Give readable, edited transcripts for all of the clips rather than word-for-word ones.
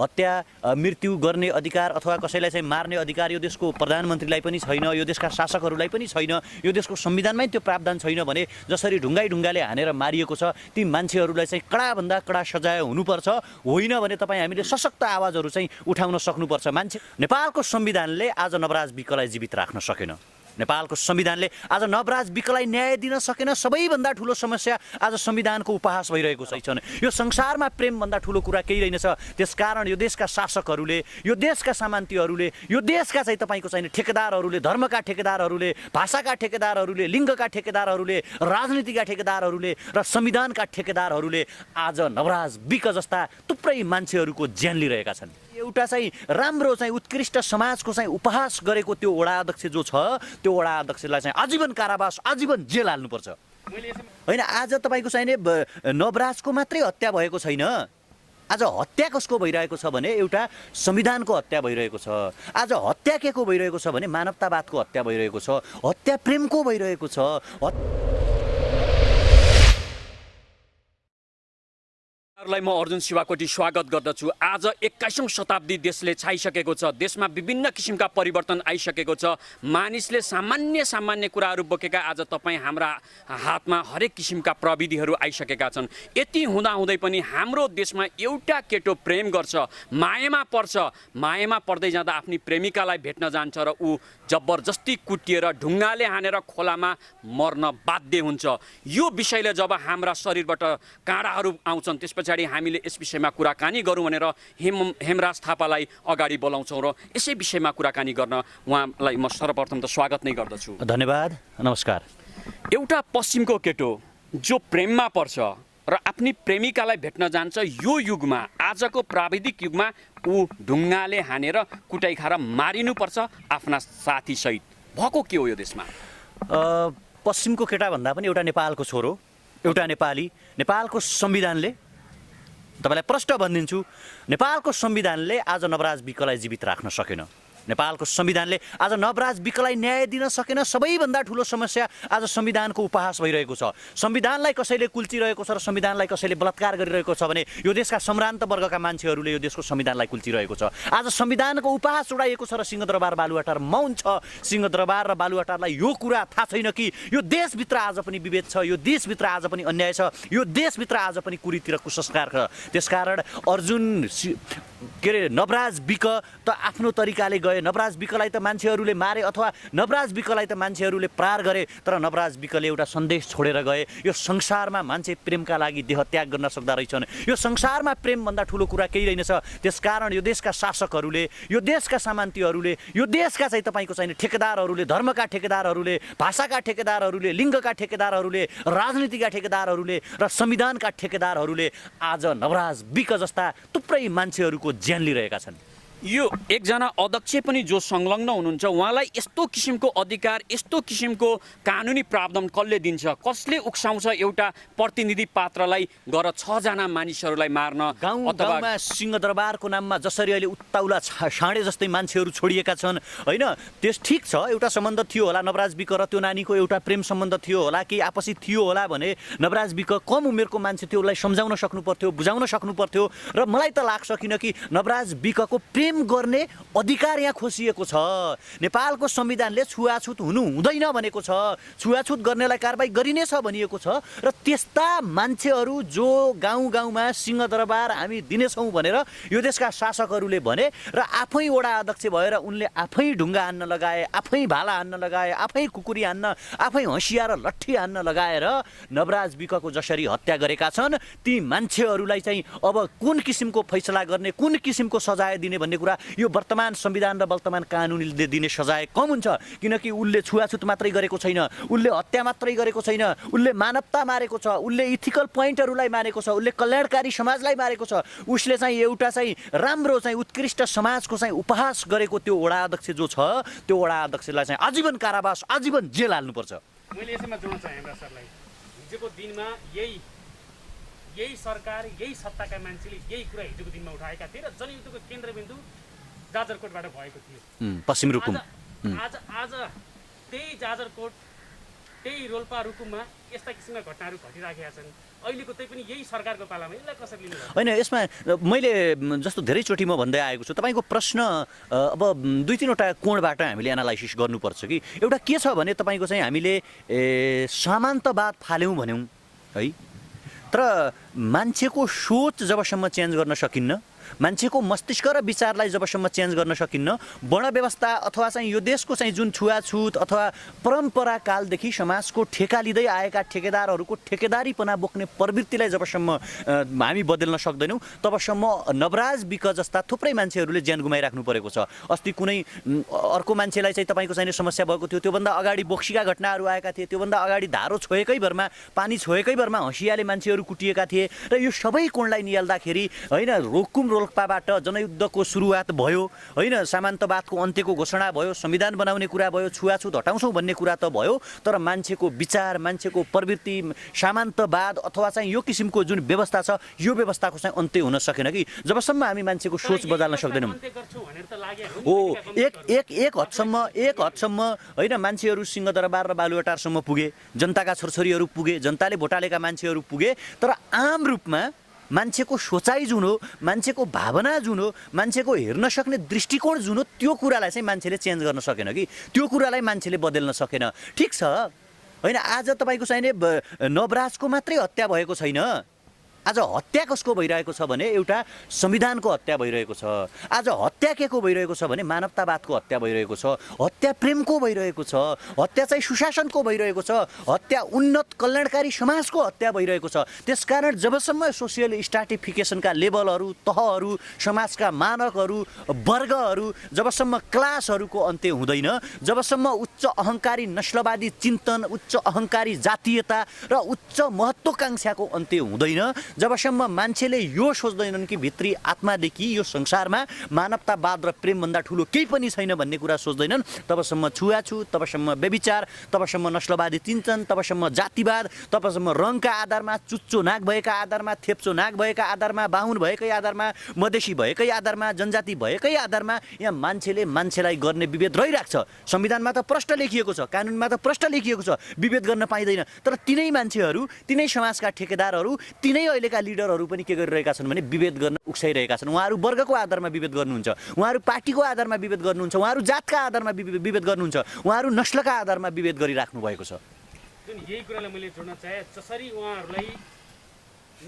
हत्या मृत्यु गर्ने अधिकार अथवा कसैलाई चाहिँ मार्ने अधिकार यो देशको प्रधानमन्त्रीलाई पनि छैन, यो देशका शासकहरूलाई पनि छैन, यो देशको संविधानमै त्यो प्रावधान छैन भने जसरी ढुङ्गाले हानेर मारिएको छ ती मान्छेहरूलाई चाहिँ कडाभन्दा कडा सजाय हुनुपर्छ। होइन भने तपाईँ हामीले सशक्त आवाजहरू चाहिँ उठाउन सक्नुपर्छ। नेपालको संविधानले आज नवराज विकलाई जीवित राख्न सकेन। नेपालको संविधानले आज नवराज विकलाई न्याय दिन सकेन। सबैभन्दा ठुलो समस्या आज संविधानको उपहास भइरहेको छ। यो संसारमा प्रेमभन्दा ठुलो कुरा केही रहेनछ। त्यसकारण यो देशका शासकहरूले, यो देशका सामन्तीहरूले, यो देशका चाहिँ तपाईँको चाहिँ ठेकेदारहरूले, धर्मका ठेकेदारहरूले, भाषाका ठेकेदारहरूले, लिङ्गका ठेकेदारहरूले, राजनीतिका ठेकेदारहरूले र संविधानका ठेकेदारहरूले आज नवराज विक जस्ता थुप्रै मान्छेहरूको ज्यान लिइरहेका छन्। एउटा चाहिँ राम्रो चाहिँ उत्कृष्ट समाजको चाहिँ उपहास गरेको त्यो वडा अध्यक्ष जो छ त्यो वडा अध्यक्षलाई चाहिँ आजीवन कारावास, आजीवन जेल हाल्नुपर्छ। होइन, आज तपाईँको चाहिँ नवराजको मात्रै हत्या भएको छैन। आज हत्या कसको भइरहेको छ भने एउटा संविधानको हत्या भइरहेको छ। आज हत्या के को भइरहेको छ भने मानवतावादको हत्या भइरहेको छ, हत्या प्रेमको भइरहेको छ। म अर्जुन शिवाकोटी स्वागत गर्दछु। आज 21औं शताब्दी देशले छाइसकेको छ। देशमा विभिन्न किसिमका परिवर्तन आइसकेको छ। मानिसले सामान्य कुराहरू बोकेका आज तपाईँ हाम्रा हातमा हरेक किसिमका प्रविधिहरू आइसकेका छन्। यति हुँदाहुँदै पनि हाम्रो देशमा एउटा केटो प्रेम गर्छ, मायामा पर्छ, मायामा पर्दै जाँदा आफ्नी प्रेमिकालाई भेट्न जान्छ र ऊ जबरजस्ती कुटिएर ढुङ्गाले हानेर खोलामा मर्न बाध्य हुन्छ। यो विषयले जब हाम्रा शरीरबाट काँडाहरू आउँछन् त्यसपछि हामीले यस विषयमा कुराकानी गरौँ भनेर हेमराज थापालाई अगाडि बोलाउँछौँ र यसै विषयमा कुराकानी गर्न उहाँलाई म सर्वप्रथम त स्वागत नै गर्दछु। धन्यवाद, नमस्कार। एउटा पश्चिमको केटो जो प्रेममा पर्छ र आफ्नी प्रेमिकालाई भेट्न जान्छ, यो युगमा, आजको प्राविधिक युगमा ऊ ढुङ्गाले हानेर कुटाइ खाएर मारिनुपर्छ आफ्ना साथीसहित। भएको के हो यो देशमा? पश्चिमको केटा भन्दा पनि एउटा नेपालको छोरो, एउटा नेपाली। नेपालको संविधानले, तपाईँलाई प्रश्न भनिदिन्छु, नेपालको संविधानले आज नवराज विकलाई जीवित राख्न सकेन। नेपालको संविधानले आज नवराज विकलाई न्याय दिन सकेन। सबैभन्दा ठुलो समस्या आज संविधानको उपहास भइरहेको छ। संविधानलाई कसैले कुल्चिरहेको छ र संविधानलाई कसैले बलात्कार गरिरहेको छ भने यो देशका सम्भ्रान्त वर्गका मान्छेहरूले यो देशको संविधानलाई कुल्चिरहेको छ। आज संविधानको उपहास उडाइएको छ र सिंहदरबार बालुवाटार मौन छ। सिंहदरबार र बालुवाटारलाई यो कुरा थाहा छैन कि यो देशभित्र आज पनि विभेद छ, यो देशभित्र आज पनि अन्याय छ, यो देशभित्र आज पनि कुरीति र कुसंस्कार छ। त्यसकारण अर्जुन नवराज विक त आफ्नो तरिकाले गए। नवराज विकलाई त मान्छेहरूले मारे अथवा नवराज विकलाई त मान्छेहरूले प्रहार गरे, तर नवराज विकले एउटा सन्देश छोडेर गए। यो संसारमा मान्छे प्रेमका लागि देहत्याग गर्न सक्दा रहेछन्। यो संसारमा प्रेमभन्दा ठुलो कुरा केही रहेनछ। त्यसकारण यो देशका शासकहरूले, यो देशका सामन्तीहरूले, यो देशका चाहिँ तपाईँको चाहिँ ठेकेदारहरूले, धर्मका ठेकेदारहरूले, भाषाका ठेकेदारहरूले, लिङ्गका ठेकेदारहरूले, राजनीतिका ठेकेदारहरूले र संविधानका ठेकेदारहरूले आज नवराज विक जस्ता थुप्रै मान्छेहरूको ज्यान लिइरहेका छन्। यो एकजना अध्यक्ष पनि जो संलग्न हुनुहुन्छ, उहाँलाई यस्तो किसिमको अधिकार, यस्तो किसिमको कानुनी प्रावधान कसले दिन्छ? कसले उक्साउँछ एउटा प्रतिनिधि पात्रलाई गएर 6 जना मानिसहरूलाई मार्न? गाउँमा सिंहदरबारको नाममा जसरी अहिले उत्ताउला साँडे जस्तै मान्छेहरू छोडिएका छन्, होइन, त्यस ठिक छ, एउटा सम्बन्ध थियो होला नवराज विक र त्यो नानीको एउटा प्रेम सम्बन्ध थियो होला कि आपसी थियो होला भने नवराज विक कम उमेरको मान्छे थियो, उसलाई सम्झाउन सक्नु पर्थ्यो, बुझाउन सक्नु पर्थ्यो। र मलाई त लाग्छ किनकि नवराज विकको प्रेम गर्ने अधिकार यहाँ खोसिएको छ। नेपालको संविधानले छुवाछुत हुनु हुँदैन भनेको छ, छुवाछुत गर्नेलाई कारबाही गरिनेछ भनिएको छ। र त्यस्ता मान्छेहरू जो गाउँमा सिंहदरबार हामी दिनेछौँ भनेर यो देशका शासकहरूले भने र आफै वडा अध्यक्ष भएर उनले आफै ढुङ्गा हान्न लगाए, आफै भाला हान्न लगाए, आफै कुकुरी हान्न, आफै हँसिया र लट्ठी हान्न लगाएर नवराज विकको जसरी हत्या गरेका छन्, ती मान्छेहरूलाई चाहिँ अब कुन किसिमको फैसला गर्ने, कुन किसिमको सजाय दिने भन्ने कुरा यो वर्तमान संविधान र वर्तमान कानुनले दिने सजाय कम हुन्छ। किनकि उसले छुवाछुत मात्रै गरेको छैन, उसले हत्या मात्रै गरेको छैन, उसले मानवता मारेको छ, उसले इथिकल पोइन्टहरूलाई मारेको छ, उसले कल्याणकारी समाजलाई मारेको छ, उसले चाहिँ एउटा चाहिँ राम्रो चाहिँ उत्कृष्ट समाजको चाहिँ उपहास गरेको त्यो वडा अध्यक्ष जो छ त्यो वडा अध्यक्षलाई चाहिँ आजीवन कारावास, आजीवन जेल हाल्नुपर्छ। मैले यसैमा जोड्न चाहे हेमराज सरलाई, हिजोको दिनमा यही सरकार, यही सत्ताका मान्छेले यही कुरा हिजोको दिनमा उठाएका थिए र जनयुद्धको केन्द्रबिन्दु जाजरकोटबाट भएको थियो, पश्चिम रुकुम। आज त्यही जाजरकोट, त्यही रोल्पा रुकुममा यस्ता किसिमका घटनाहरू घटिराखेका छन् अहिलेको त्यही पनि यही सरकारको पालामा यसलाई कसरी लिनु होइन यसमा मैले जस्तो धेरैचोटि म भन्दै आएको छु तपाईँको प्रश्न अब 2-3वटा कोणबाट हामीले एनालाइसिस गर्नुपर्छ कि एउटा के छ भने तपाईँको चाहिँ हामीले सामन्तवाद फाल्यौँ भन्यौँ है तर मान्छेको सोच जबसम्म चेन्ज गर्न सकिन्न मान्छेको मस्तिष्क र विचारलाई जबसम्म चेन्ज गर्न सकिन्न वर्ण व्यवस्था अथवा चाहिँ यो देशको चाहिँ जुन छुवाछुत अथवा परम्परा कालदेखि समाजको ठेका लिँदै आएका ठेकेदारहरूको ठेकेदारीपना बोक्ने प्रवृत्तिलाई जबसम्म हामी बदल्न सक्दैनौँ तबसम्म नवराज विक जस्ता थुप्रै मान्छेहरूले ज्यान गुमाइराख्नु परेको छ अस्ति कुनै अर्को मान्छेलाई चाहिँ तपाईँको चाहिँ समस्या भएको थियो त्योभन्दा अगाडि बोक्सीका घटनाहरू आएका थिए त्योभन्दा अगाडि धारो छोएकै भरमा पानी छोएकै भरमा हँसियाले मान्छेहरू कुटिएका थिए र यो सबै कोणलाई निहाल्दाखेरि होइन रोक्कुम रोल्पाबाट जनयुद्धको सुरुवात भयो होइन सामन्तवादको अन्त्यको घोषणा भयो संविधान बनाउने कुरा भयो छुवाछुत हटाउँछौँ भन्ने कुरा त भयो तर मान्छेको विचार मान्छेको प्रवृत्ति सामन्तवाद अथवा चाहिँ यो किसिमको जुन व्यवस्था छ यो व्यवस्थाको चाहिँ अन्त्य हुन सकेन कि जबसम्म हामी मान्छेको सोच बदल्न सक्दैनौँ हो एक हदसम्म होइन मान्छेहरू सिंहदरबार र बालुवाटारसम्म पुगे जनताका छोरछोरीहरू पुगे जनताले भोट हालेका मान्छेहरू पुगे तर आम रूपमा मान्छेको सोचाइ जुन हो मान्छेको भावना जुन हो मान्छेको हेर्न सक्ने दृष्टिकोण जुन हो त्यो कुरालाई चाहिँ मान्छेले चेन्ज गर्न सकेन कि त्यो कुरालाई मान्छेले बदल्न सकेन ठिक छ होइन आज तपाईँको चाहिने नवराजको मात्रै हत्या भएको छैन आज हत्या कसको भइरहेको छ भने एउटा संविधानको हत्या भइरहेको छ आज हत्या के को भइरहेको छ भने मानवतावादको हत्या भइरहेको छ हत्या प्रेमको भइरहेको छ हत्या चाहिँ सुशासनको भइरहेको छ हत्या उन्नत कल्याणकारी समाजको हत्या भइरहेको छ त्यसकारण जबसम्म सोसियल स्ट्राटिफिकेसनका लेभलहरू तहहरू समाजका मानकहरू वर्गहरू जबसम्म क्लासहरूको अन्त्य हुँदैन जबसम्म उच्च अहङ्कारी नस्लवादी चिन्तन उच्च अहङ्कारी जातीयता र उच्च महत्त्वाकांक्षाको अन्त्य हुँदैन जबसम्म मान्छेले यो सोच्दैनन् कि भित्री आत्मादेखि यो संसारमा मानवतावाद र प्रेमभन्दा ठुलो केही पनि छैन भन्ने कुरा सोच्दैनन् तबसम्म छुवाछुत तबसम्म व्यभिचार तबसम्म नस्लवादी चिन्तन तबसम्म जातिवाद तबसम्म रङका आधारमा चुच्चो नाक भएका आधारमा थेप्चो नाक भएका आधारमा बाहुन भएकै आधारमा मधेसी भएकै आधारमा जनजाति भएकै आधारमा यहाँ मान्छेले मान्छेलाई गर्ने विभेद रहिरहेको छ संविधानमा त प्रष्ट लेखिएको छ कानुनमा त प्रष्ट लेखिएको छ विभेद गर्न पाइँदैन तर तिनै मान्छेहरू तिनै समाजका ठेकेदारहरू तिनै अहिलेका लिडरहरू पनि के गरिरहेका छन् भने विभेद गर्न उक्साइरहेका छन् उहाँहरू वर्गको आधारमा विभेद गर्नुहुन्छ उहाँहरू पार्टीको आधारमा विभेद गर्नुहुन्छ उहाँहरू जातका आधारमा विभेद गर्नुहुन्छ उहाँहरू नस्लका आधारमा विभेद गरिराख्नु भएको छ जुन यही कुरालाई मैले जोड्न चाहे जसरी उहाँहरूलाई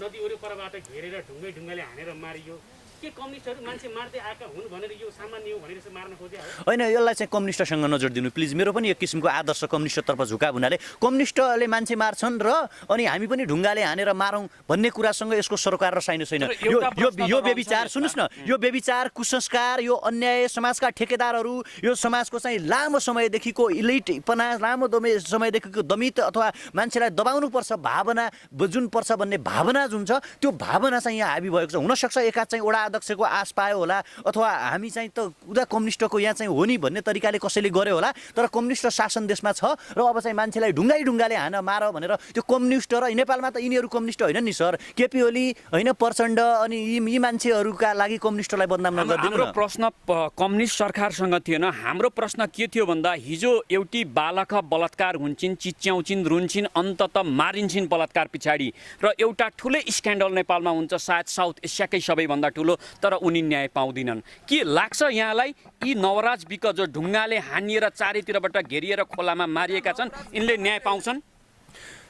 नदी वरिपरबाट घेरेर ढुङ्गाले हानेर मारियो के कम्युनिस्टहरू मान्छे मार्दै आएका हुन् भनेर यो सामान्य हो भनेर चाहिँ मार्न खोजे होइन यसलाई चाहिँ कम्युनिस्टसँग नजर दिनु प्लिज मेरो पनि एक किसिमको आदर्श कम्युनिस्टतर्फ झुकाव हुनाले कम्युनिस्टले मान्छे मार्छन् र अनि हामी पनि ढुङ्गाले हानेर मारौँ भन्ने कुरासँग यसको सरोकार र साइनो छैन यो व्यभिचार सुन्नुहोस् न यो व्यभिचार कुसंस्कार यो अन्याय समाजका ठेकेदारहरू यो समाजको चाहिँ लामो समयदेखिको इलिटपना लामो समयदेखिको दमित अथवा मान्छेलाई दबाउनुपर्छ भावना जुन पर्छ भन्ने भावना जुन छ त्यो भावना चाहिँ यहाँ हाबी भएको छ हुनसक्छ एकाध चाहिँ वडा अध्यक्षको आश पायो होला अथवा हामी चाहिँ त उता कम्युनिस्टको यहाँ चाहिँ हो नि भन्ने तरिकाले कसैले गर्यो होला तर कम्युनिस्ट शासन देशमा छ र अब चाहिँ मान्छेलाई ढुङ्गाले हान मार भनेर त्यो कम्युनिस्ट र नेपालमा त यिनीहरू कम्युनिस्ट होइन नि सर केपी ओली होइन प्रचण्ड अनि यी मान्छेहरूका लागि कम्युनिस्टलाई बदनाम नगरिदिनु हाम्रो प्रश्न कम्युनिस्ट सरकारसँग थिएन हाम्रो प्रश्न के थियो भन्दा हिजो एउटी बालक बलात्कार हुन्छन् चिच्याउँछिन् रुन्छिन् अन्तत मारिन्छन् बलात्कार पछाडि र एउटा ठुलै स्क्यान्डल नेपालमा हुन्छ सायद साउथ एसियाकै सबैभन्दा ठुलो तर उनी न्याय पाउँदिनन् के लाग्छ यहाँलाई यी नवराज विक जो ढुङ्गाले हानिएर चारैतिरबाट घेरिएर खोलामा मारिएका छन् यिनले न्याय पाउँछन्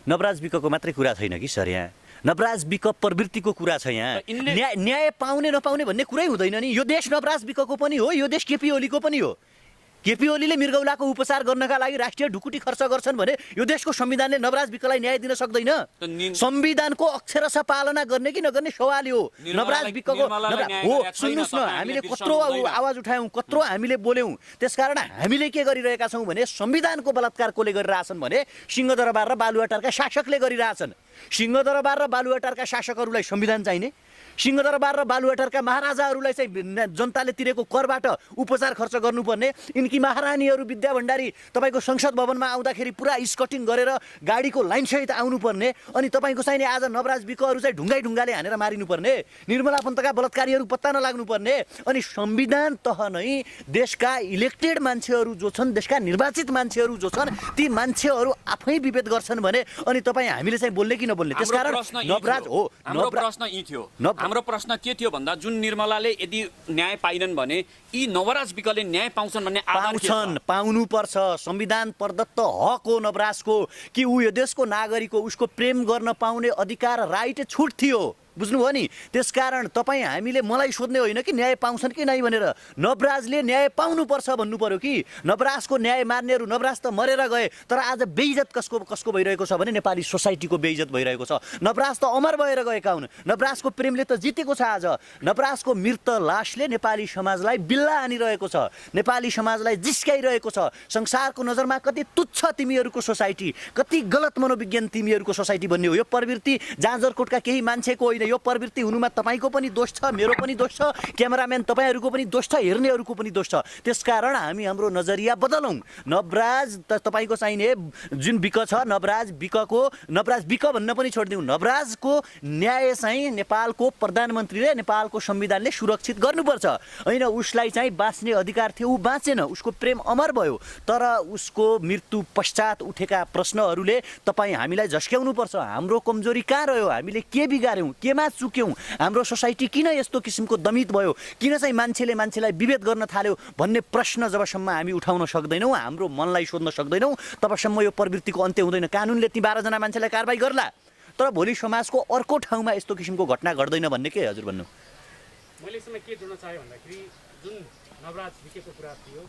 नवराज विकको मात्रै कुरा छैन कि सर यहाँ नवराज विक प्रवृत्तिको कुरा छ यहाँ न्याय पाउने नपाउने भन्ने कुरै हुँदैन नि यो देश नवराज विकको पनि हो यो देश केपी ओलीको पनि हो केपी ओलीले मृगौलाको उपचार गर्नका लागि राष्ट्रिय ढुकुटी खर्च गर्छन् भने यो देशको संविधानले नवराज विकलाई न्याय दिन सक्दैन संविधानको अक्षरशः पालना गर्ने कि नगर्ने सवाल हो नवराज विकको हो सुन्नुहोस् न हामीले कत्रो आवाज उठायौँ कत्रो हामीले बोल्यौँ त्यसकारण हामीले के गरिरहेका छौँ भने संविधानको बलात्कार कसले गरिरहेछन् भने सिंहदरबार र बालुवाटारका शासकले गरिरहेछन् सिंहदरबार र बालुवाटारका शासकहरूलाई संविधान चाहिने सिंहदरबार र बालुवाटारका महाराजाहरूलाई चाहिँ जनताले तिरेको करबाट उपचार खर्च गर्नुपर्ने, यिनकी महारानीहरू विद्या भण्डारी तपाईँको संसद भवनमा आउँदाखेरि पुरा स्कटिङ गरेर गाडीको लाइनसहित आउनुपर्ने, अनि तपाईँको चाहिँ नि आज नवराज विकहरू चाहिँ ढुङ्गाले हानेर मारिनुपर्ने, निर्मला पन्तका बलात्कारीहरू पत्ता नलाग्नुपर्ने, अनि संविधान तह नै देशका इलेक्टेड मान्छेहरू जो छन्, देशका निर्वाचित मान्छेहरू जो छन्, ती मान्छेहरू आफै विभेद गर्छन् भने अनि तपाईँ हामीले चाहिँ बोल्ने कि नबोल्ने? त्यसकारण नवराज हो। हाम्रो प्रश्न यी थियो, हाम्रो प्रश्न के थियो भन्दा जुन निर्मलाले यदि न्याय पाइनन् भने यी नवराज विकले न्याय पाउँछन् भन्ने आधार के छ? पाउनुपर्छ। संविधान प्रदत्त हक हो नवराजको कि ऊ यो देशको नागरिक हो, उसको प्रेम गर्न पाउने अधिकार, राइट, छुट थियो। बुझ्नुभयो नि? त्यसकारण तपाईँ हामीले मलाई सोध्ने होइन कि न्याय पाउँछन् कि नै भनेर। नवराजले न्याय पाउनुपर्छ भन्नु पर्यो कि। नवराजको न्याय मान्नेहरू, नवराज त मरेर गए, तर आज बेइज्जत कसको भइरहेको छ भने नेपाली सोसाइटीको बेइज्जत भइरहेको छ। नवराज त अमर भएर गएका हुन्। नवराजको प्रेमले त जितेको छ। आज नवराजको मृत लासले नेपाली समाजलाई बिल्ला हानिरहेको छ, नेपाली समाजलाई जिस्काइरहेको छ। संसारको नजरमा कति तुच्छ तिमीहरूको सोसाइटी, कति गलत मनोविज्ञान तिमीहरूको सोसाइटी भन्ने हो। यो प्रवृत्ति जाजरकोटका केही मान्छेको होइन, यो प्रवृत्ति हुनुमा तपाईँको पनि दोष छ, मेरो पनि दोष छ, क्यामेराम्यान तपाईँहरूको पनि दोष छ, हेर्नेहरूको पनि दोष छ। त्यसकारण हामी हाम्रो नजरिया बदलौँ। नवराज तपाईँको चाहिने जुन विक छ, नवराज विक भन्न पनि छोडिदिउँ। नवराजको न्याय चाहिँ नेपालको प्रधानमन्त्रीले, नेपालको संविधानले सुरक्षित गर्नुपर्छ होइन। उसलाई चाहिँ बाँच्ने अधिकार थियो, ऊ बाँचेन, उसको प्रेम अमर भयो। तर उसको मृत्यु पश्चात उठेका प्रश्नहरूले तपाईँ हामीलाई झस्क्याउनुपर्छ। हाम्रो कमजोरी कहाँ रह्यो, हामीले के बिगाऱ्यौँ, केमा चुक्यौँ, हाम्रो सोसाइटी किन यस्तो किसिमको दमित भयो, किन चाहिँ मान्छेलाई विभेद गर्न थाल्यो भन्ने प्रश्न जबसम्म हामी उठाउन सक्दैनौँ, हाम्रो मनलाई सोध्न सक्दैनौँ, तबसम्म यो प्रवृत्तिको अन्त्य हुँदैन। कानुनले ती 12 जना मान्छेलाई कारबाही गर्ला, तर भोलि समाजको अर्को ठाउँमा यस्तो किसिमको घटना घट्दैन भन्ने के हजुर भन्नु? मैले यसमा के जोड्न चाहेँ भन्दाखेरि जुन नवराज विकेको कुरा थियो,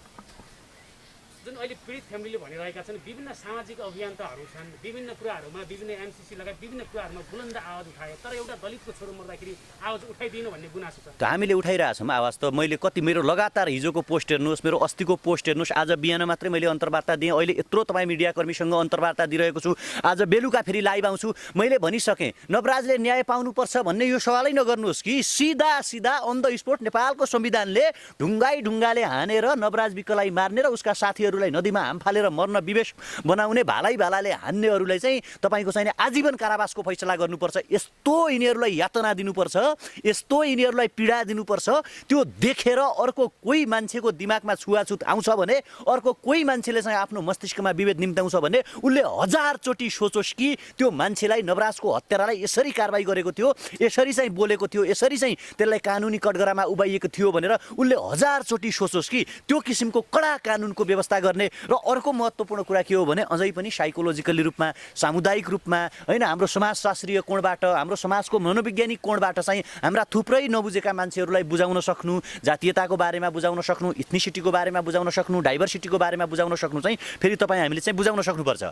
जुन अहिले पीडित फ्यामिलीले भनिरहेका छन्, विभिन्न सामाजिक अभियन्ताहरू छन्, विभिन्न कुराहरूमा, विभिन्न एमसिसी लगायत विभिन्न कुराहरूमा बुलन्द आवाज उठाए, तर एउटा दलितको छोरो मर्दाखेरि आवाज उठाइदिनु भन्ने गुनासो छ। हामीले उठाइरहेछौँ आवाज। त मैले कति, मेरो लगातार हिजोको पोस्ट हेर्नुहोस्, मेरो अस्तिको पोस्ट हेर्नुहोस्, आज बिहान मात्रै मैले अन्तर्वार्ता दिएँ, अहिले यत्रो तपाईँ मिडियाकर्मीसँग अन्तर्वार्ता दिइरहेको छु, आज बेलुका फेरि लाइभ आउँछु। मैले भनिसकेँ नवराजले न्याय पाउनुपर्छ भन्ने यो सवालै नगर्नुहोस् कि सिधा अन द स्पोट नेपालको संविधानले ढुङ्गाले हानेर नवराज विकलाई मार्ने र उसका साथीहरूलाई नदीमा हाम फालेर मर्न विवेश बनाउने, भालाले हान्नेहरूलाई चाहिँ तपाईँको चाहिँ आजीवन कारावासको फैसला गर्नुपर्छ। यस्तो यिनीहरूलाई यातना दिनुपर्छ, यस्तो यिनीहरूलाई पीडा दिनुपर्छ। त्यो देखेर अर्को कोही मान्छेको दिमागमा छुवाछुत आउँछ भने, अर्को कोही मान्छेले चाहिँ आफ्नो मस्तिष्कमा विभेद निम्त्याउँछ भने उसले 1000 चोटि सोचोस् कि त्यो मान्छेलाई, नवराजको हत्यारालाई यसरी कारबाही गरेको थियो, यसरी चाहिँ बोलेको थियो, यसरी चाहिँ त्यसलाई कानुनी कठघरामा उभाइएको थियो भनेर उसले 1000 चोटि सोचोस् कि त्यो किसिमको कडा कानुनको व्यवस्था गर्ने। र अर्को महत्त्वपूर्ण कुरा के हो भने अझै पनि साइकोलोजिकली रूपमा, सामुदायिक रूपमा होइन, हाम्रो समाजशास्त्रीय कोणबाट, हाम्रो समाजको मनोवैज्ञानिक कोणबाट चाहिँ हाम्रा थुप्रै नबुझेका मान्छेहरूलाई बुझाउन सक्नु, जातीयताको बारेमा बुझाउन सक्नु, इथनिसिटीको बारेमा बुझाउन सक्नु, डाइभर्सिटीको बारेमा बुझाउन सक्नु चाहिँ फेरि तपाईँ हामीले चाहिँ बुझाउन सक्नुपर्छ।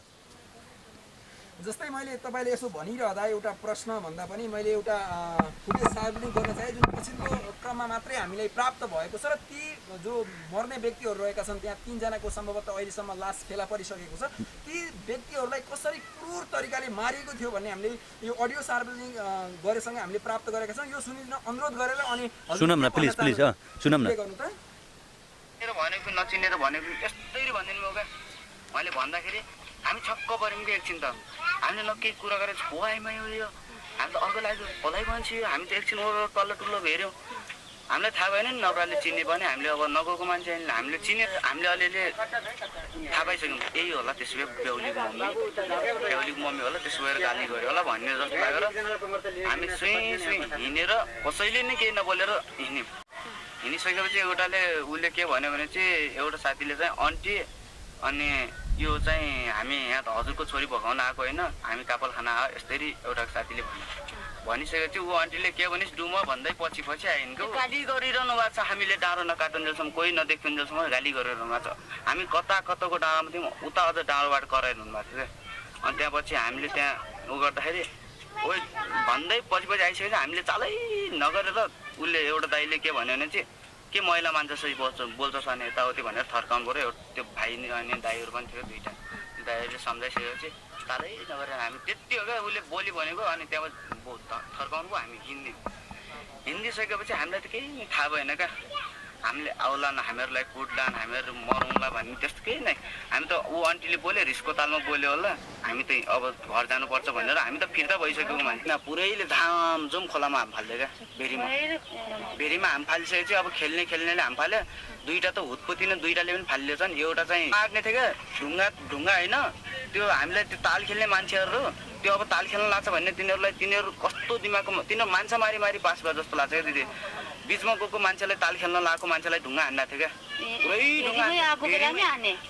जस्तै मैले तपाईँले यसो भनिरहँदा एउटा प्रश्न भन्दा पनि मैले एउटा फुटेज सार्वजनिक गर्न चाहे, जुन पछिल्लो क्रममा मात्रै हामीलाई प्राप्त भएको छ, र ती जो मर्ने व्यक्तिहरू रहेका छन्, त्यहाँ 3 जनाको सम्भवतः अहिलेसम्म लास फेला परिसकेको छ। ती व्यक्तिहरूलाई कसरी क्रूर तरिकाले मारिएको थियो भन्ने हामीले यो अडियो सार्वजनिक गरेसँगै हामीले प्राप्त गरेका छौँ। यो सुनिन अनुरोध गरेर अनि सुनौँ न प्लिज सुनौँ न। भनेको नचिनेर भनेको यस्तै भनिदिनु भयो क्या। मैले भन्दाखेरि हामी छक्क पऱ्यौँ कि एकछिन त हामीले न केही कुरा गरेर छोआइमा यो हामी त अर्को लागि भलाइ मान्छे, हामी त एकछिन तल्लो टुल्लो हेऱ्यौँ, हामीलाई थाहा भएन नि नवराजले चिन्ने पनि, हामीले अब नगएको मान्छे हामीले चिने, हामीले अलिअलि थाहा पाइसक्यौँ यही होला, त्यसो भए बेहुलीको मम्मी होला, त्यसो भएर गाली गऱ्यो होला भन्ने जस्तो लागेर हामी सुई हिँडेर कसैले नै केही नबोलेर हिँडिसकेपछि एउटाले उसले के भन्यो भने चाहिँ, एउटा साथीले चाहिँ आन्टी अनि यो चाहिँ हामी यहाँ त हजुरको छोरी भगाउन आएको होइन, हामी कापल खाना आयो, यसरी एउटा साथीले भनिसकेपछि ऊ आन्टीले के भनिस् डुम भन्दै पछि आइनको गाली गरिरहनु भएको छ। हामीले डाँडो नकाटुन्जेलसम्म, कोही नदेखुन्जेलसम्म गाली गरिरहनु भएको छ। हामी कताको डाँडोमा थियौँ, उता अझ डाँडोबाट कराइरहनु भएको थियो। अनि त्यहाँपछि हामीले त्यहाँ उ गर्दाखेरि ओ भन्दै पछि आइसकेपछि हामीले चालै नगरेर उसले एउटा दाइले के भन्यो भने चाहिँ के महिला मान्छे बोल्छस् अनि यताउति भनेर थर्काउनु पऱ्यो। त्यो भाइ अनि दाइहरू पनि थियो, 2टा दाइहरूले सम्झाइसकेपछि चालै नगरेर हामी त्यति हो क्या उसले बोली भनेको, अनि त्यहाँबाट थर्काउनु भयो, हामी हिँड्ने हिँडिसकेपछि हामीलाई त केही थाहा भएन क्या हामीले आउलान् हामीहरूलाई कुट्लान् हामीहरू मरौँला भन्ने त्यस्तो केही नै हामी त ऊ आन्टीले बोल्यो रिसको तालमा बोल्यो होला हामी त अब घर जानुपर्छ भनेर हामी त फिर्ता भइसकेको मान्छे पुरैले झामझुम खोलामा हाम फाल्यो क्या भेरीमा हाम फालिसकेपछि अब खेल्नेले हाम फाल्यो दुईवटा त हुतपुतिने दुईवटाले पनि फालिएछन् एउटा चाहिँ माग्ने थियो क्या ढुङ्गा होइन त्यो हामीलाई त्यो ताल खेल्ने मान्छेहरू त्यो अब ताल खेल्न लाग्छ भन्ने तिनीहरू कस्तो दिमागको तिनीहरू मान्छे मारी पास भयो जस्तो लाग्छ क्या दिदी बिचमा गएको मान्छेलाई ताल खेल्न लगाएको मान्छेलाई ढुङ्गा हान्दा थियो क्या पुरै ढुङ्गा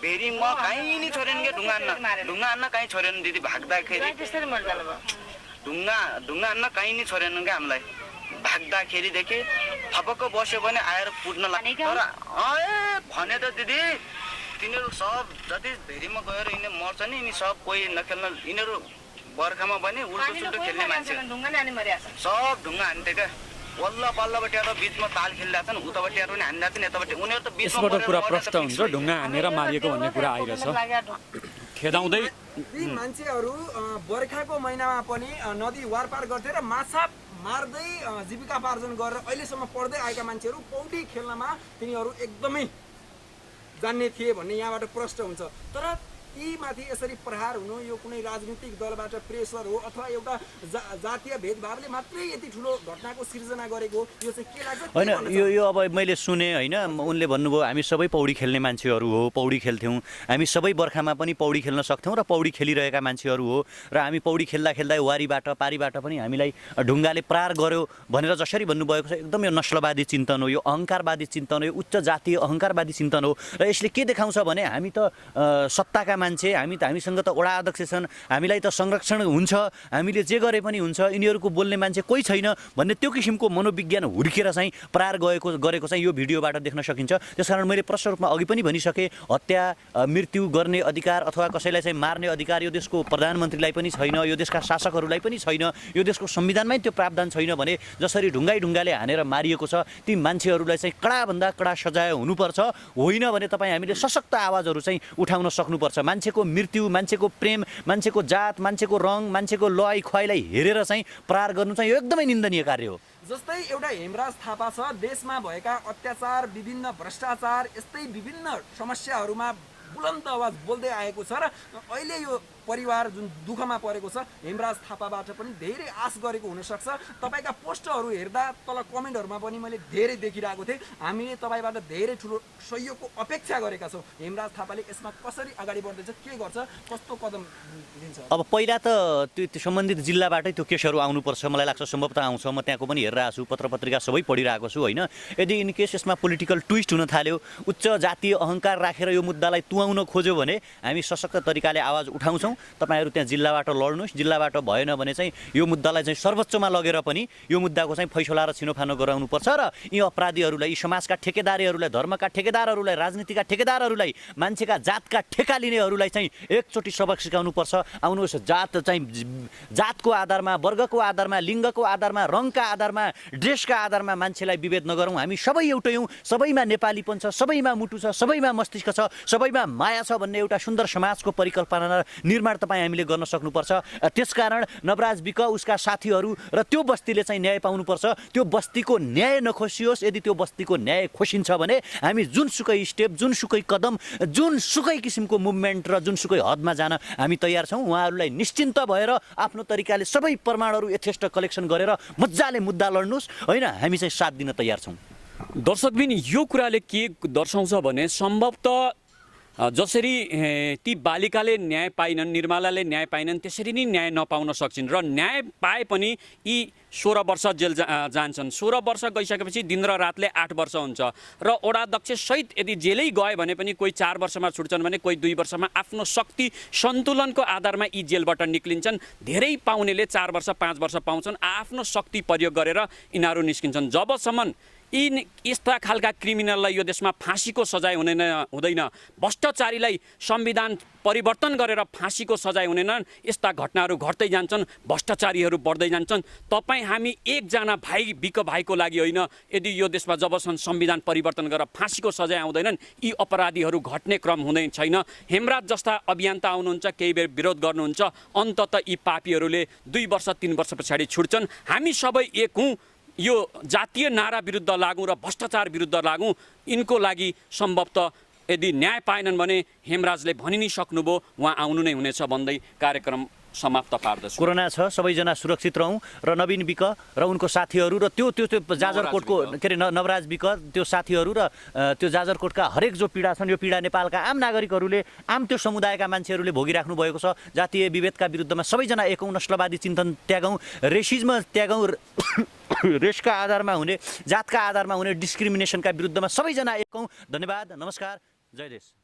भेरीमा कहीँ नि छोडेन क्या ढुङ्गा हान्न कहीँ छोडेन दिदी भाग्दाखेरि ढुङ्गा हान्न कहीँ नि छोडेन क्या हामीलाई भाग्दाखेरिदेखि थपक्क बस्यो भने आएर पुट्न लाग्छ तर भने त दिदी तिनीहरू सब जति भेरीमा गएर यिनीहरू मर्छ नि यिनी सब कोही नखेल्न यिनीहरू बर्खामा पनि उल्टो सुल्टो खेल्ने मान्छे सब ढुङ्गा हान्थे क्या वल्ल पल्लबाट र बिचमा ताल खेलिरहेको छन् उताबाट पनि हानिरहेको छन् यताबाट उनीहरू त यसबाट कुरा प्रष्ट हुन्छ ढुङ्गा हानेर मारिएको भन्ने कुरा आइरहेछ खेदाउँदै ती मान्छेहरू बर्खाको महिनामा पनि नदी वारपार गर्थे र माछा मार्दै जीविकापार्जन गरेर अहिलेसम्म पढ्दै आएका मान्छेहरू पौडी खेल्नमा तिनीहरू एकदमै जान्ने थिए भन्ने यहाँबाट प्रष्ट हुन्छ तर यी माथि यसरी प्रहार हुनु यो कुनै राजनीतिक दलबाट प्रेसर हो अथवा एउटा जातीय भेदभावले मात्रै यति ठुलो घटनाको सिर्जना गरेको यो चाहिँ के लाग्छ होइन यो अब मैले सुने होइन उनले भन्नुभयो हामी सबै पौडी खेल्ने मान्छेहरू हो पौडी खेल्थ्यौँ हामी सबै बर्खामा पनि पौडी खेल्न सक्थ्यौँ र पौडी खेलिरहेका मान्छेहरू हो र हामी पौडी खेल्दा वारीबाट पारीबाट पनि हामीलाई ढुङ्गाले प्रहार गर्यो भनेर जसरी भन्नुभएको छ एकदम यो नस्लवादी चिन्तन हो यो अहङ्कारवादी चिन्तन हो यो उच्च जातीय अहङ्कारवादी चिन्तन हो र यसले के देखाउँछ भने हामी त सत्ताका मान्छे हामीसँग त वडा अध्यक्ष छन् हामीलाई त संरक्षण हुन्छ हामीले जे गरे पनि हुन्छ यिनीहरूको बोल्ने मान्छे कोही छैन भन्ने त्यो किसिमको मनोविज्ञान हुर्केर चाहिँ प्रहार गरेको चाहिँ यो भिडियोबाट देख्न सकिन्छ त्यसकारण मैले प्रष्ट रूपमा अघि पनि भनिसकेँ हत्या मृत्यु गर्ने अधिकार अथवा कसैलाई चाहिँ मार्ने अधिकार यो देशको प्रधानमन्त्रीलाई पनि छैन यो देशका शासकहरूलाई पनि छैन यो देशको संविधानमै त्यो प्रावधान छैन भने जसरी ढुङ्गाले हानेर मारिएको छ ती मान्छेहरूलाई चाहिँ कडाभन्दा कडा सजाय हुनुपर्छ होइन भने तपाईँ हामीले सशक्त आवाजहरू चाहिँ उठाउन सक्नुपर्छ मान्छेको मृत्यु मान्छेको प्रेम मान्छेको जात मान्छेको रङ मान्छेको लय खुवाइलाई हेरेर चाहिँ प्रहार गर्नु चाहिँ यो एकदमै निन्दनीय कार्य हो जस्तै एउटा हेमराज थापा छ देशमा भएका अत्याचार विभिन्न भ्रष्टाचार यस्तै विभिन्न समस्याहरूमा बुलन्द आवाज बोल्दै आएको छ र अहिले यो परिवार जुन दुःखमा परेको छ हेमराज थापाबाट पनि धेरै आश गरेको हुनसक्छ तपाईँका पोस्टहरू हेर्दा तल कमेन्टहरूमा पनि मैले धेरै देखिरहेको थिएँ हामीले तपाईँबाट धेरै ठुलो सहयोगको अपेक्षा गरेका छौँ हेमराज थापाले यसमा कसरी अगाडि बढ्दैछ के गर्छ कस्तो कदम लिन्छ अब पहिला त त्यो सम्बन्धित जिल्लाबाटै त्यो केसहरू आउनुपर्छ मलाई लाग्छ सम्भवतः आउँछ म त्यहाँको पनि हेरिरहेको छु पत्रपत्रिका सबै पढिरहेको छु होइन यदि इन केस यसमा पोलिटिकल ट्विस्ट हुन थाल्यो उच्च जातीय अहङ्कार राखेर यो मुद्दालाई तुवाउन खोज्यो भने हामी सशक्त तरिकाले आवाज उठाउँछौँ तपाईहरु त्यहाँ जिल्लाबाट लड्नुस् जिल्लाबाट भएन भने चाहिँ यो मुद्दालाई चाहिँ सर्वोच्चमा लगेर पनि यो मुद्दाको चाहिँ फैसला र छिनोफानो गराउनुपर्छ र यी अपराधीहरूलाई यी समाजका ठेकेदारहरूलाई धर्मका ठेकेदारहरूलाई राजनीतिका ठेकेदारहरूलाई मान्छेका जातका ठेका लिनेहरूलाई चाहिँ एकचोटि सबक सिकाउनुपर्छ आउनुहोस् जातको आधारमा वर्गको आधारमा लिङ्गको आधारमा रङका आधारमा ड्रेसका आधारमा मान्छेलाई विभेद नगरौँ हामी सबै एउटै हौँ सबैमा नेपालीपन छ सबैमा मुटु छ सबैमा मस्तिष्क छ सबैमा माया छ भन्ने एउटा सुन्दर समाजको परिकल्पना निर्माण तपाईँ हामीले गर्न सक्नुपर्छ त्यसकारण नवराज विक उसका साथीहरू र त्यो बस्तीले चाहिँ न्याय पाउनुपर्छ त्यो बस्तीको न्याय नखोसियोस् यदि त्यो बस्तीको न्याय खोसिन्छ भने हामी जुनसुकै स्टेप जुनसुकै कदम जुनसुकै किसिमको मुभमेन्ट र जुनसुकै हदमा जान हामी तयार छौँ उहाँहरूलाई निश्चिन्त भएर आफ्नो तरिकाले सबै प्रमाणहरू यथेष्ट कलेक्सन गरेर मजाले मुद्दा लड्नुहोस् होइन हामी चाहिँ साथ दिन तयार छौँ दर्शकबिन यो कुराले के दर्शाउँछ भने सम्भवतः जसरी ती बालिकाले न्याय पाइनन् निर्मलाले न्याय पाइनन् त्यसरी नै न्याय नपाउन सक्छन् र न्याय पाए पनि यी 16 वर्ष जेल जान्छन् 16 वर्ष गइसकेपछि दिन र रातले 8 वर्ष हुन्छ र वडाध्यक्ष सहित यदि जेलै गए भने पनि कोही 4 वर्षमा छुट्छन् भने कोही 2 वर्षमा आफ्नो शक्ति सन्तुलनको आधारमा यी जेलबाट निक्लिन्छन् धेरै पाउनेले 4 वर्ष 5 वर्ष पाउँछन् आफ्नो शक्ति प्रयोग गरेर यिनीहरू निस्किन्छन् जबसम्म यस्ता खालका क्रिमिनललाई यो देशमा फाँसीको सजाय हुँदैन भ्रष्टाचारीलाई संविधान परिवर्तन गरेर फाँसीको सजाय हुँदैन यस्ता घटनाहरू घट्दै जान्छन् भ्रष्टाचारीहरू बढ्दै जान्छन् तपाईँ हामी एकजना भाइ बिक भाइको लागि होइन यदि यो देशमा जबसम्म संविधान परिवर्तन गरेर फाँसीको सजाय आउँदैनन् यी अपराधीहरू घट्ने क्रम हुँदैन छैन हेमराज जस्ता अभियन्ता आउनुहुन्छ केही बेर विरोध गर्नुहुन्छ अन्ततः यी पापीहरूले 2 वर्ष 3 वर्ष पछाडि छुट्छन् हामी सबै एक हौँ यो जातीय नारा विरुद्ध लागौँ र भ्रष्टाचार विरुद्ध लागौँ, यिनको लागि सम्भवतः यदि न्याय पाएनन् भने हेमराजले भनि नै सक्नुभयो उहाँ आउनु नै हुनेछ भन्दै कार्यक्रम समाप्त पार्दछु। कोरोना छ, सबैजना सुरक्षित रहौँ र नवीन विक र उनको साथीहरू र त्यो जाजरकोटको के अरे नवराज विक त्यो साथीहरू र त्यो जाजरकोटका हरेक जो पीडा छन् यो पीडा नेपालका आम नागरिकहरूले त्यो समुदायका मान्छेहरूले भोगिराख्नु भएको छ। जातीय विभेदका विरुद्धमा सबैजना एकौँ, नस्लवादी चिन्तन त्यागौँ, रेसिज्म त्यागौँ, रेसका आधारमा हुने, जातका आधारमा हुने डिस्क्रिमिनेसनका विरुद्धमा सबैजना एकौँ। धन्यवाद, नमस्कार, जय देश।